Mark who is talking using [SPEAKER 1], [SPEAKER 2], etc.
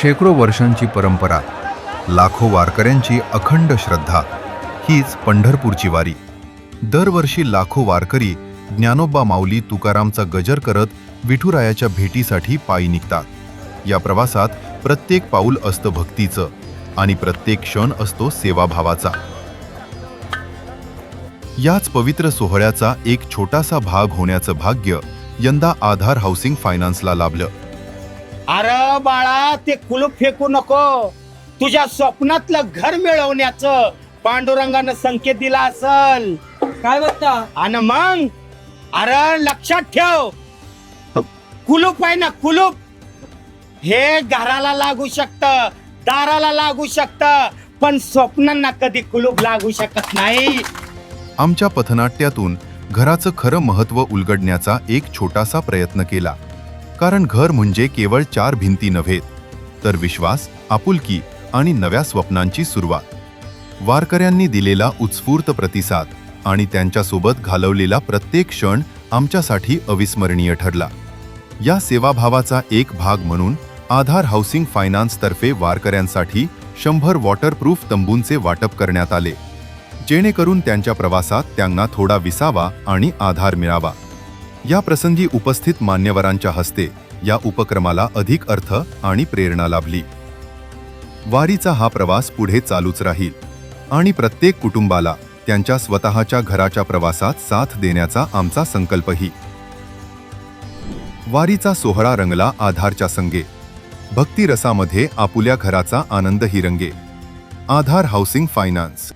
[SPEAKER 1] शेकडो वर्षांची परंपरा, लाखो वारकऱ्यांची अखंड श्रद्धा, हीच पंढरपूरची वारी. दरवर्षी लाखो वारकरी ज्ञानोबा माऊली तुकारामचा गजर करत विठुरायाच्या भेटीसाठी पायी निघतात. या प्रवासात प्रत्येक पाऊल असतं भक्तीचं आणि प्रत्येक क्षण असतो सेवाभावाचा. याच पवित्र सोहळ्याचा एक छोटासा भाग होण्याचं भाग्य यंदा आधार हाऊसिंग फायनान्सला लाभलं.
[SPEAKER 2] अरे बाळा, ते कुलूप फेकू नको. तुझ्या स्वप्नातलं घर मिळवण्याचं पांडुरंगानं संकेत दिला असल.
[SPEAKER 3] काय बघता?
[SPEAKER 2] आणि मग अरे लक्षात ठेव, कुलूप आहे ना कुलूप, हे घराला लागू शकतं, दाराला लागू शकतं, पण स्वप्नांना कधी कुलूप लागू शकत नाही.
[SPEAKER 1] आमच्या पथनाट्यातून घराचं खरं महत्त्व उलगडण्याचा एक छोटासा प्रयत्न केला. कारण घर म्हणजे केवळ 4 भिंती नव्हेत, तर विश्वास, आपुलकी आणि नव्या स्वप्नांची सुरुवात. वारकऱ्यांनी दिलेला उत्स्फूर्त प्रतिसाद आणि त्यांच्यासोबत घालवलेला प्रत्येक क्षण आमच्यासाठी अविस्मरणीय ठरला. या सेवाभावाचा एक भाग म्हणून आधार हाऊसिंग फायनान्सतर्फे वारकऱ्यांसाठी 100 वॉटरप्रूफ तंबूंचे वाटप करण्यात आले, जेणेकरून त्यांच्या प्रवासात त्यांना थोडा विसावा आणि आधार मिळावा. या प्रसंगी उपस्थित मान्यवरांच्या हस्ते या उपक्रमाला अधिक अर्थ आणि प्रेरणा लाभली. वारीचा हा प्रवास पुढे चालूच राहील आणि प्रत्येक कुटुंबाला त्यांच्या स्वतःच्या घराच्या प्रवासात साथ देण्याचा आमचा संकल्पही. वारीचा सोहळा रंगला आधारच्या संगे. भक्तिरसामध्ये आपुल्या घराचा आनंदही रंगे. आधार हाऊसिंग फायनान्स.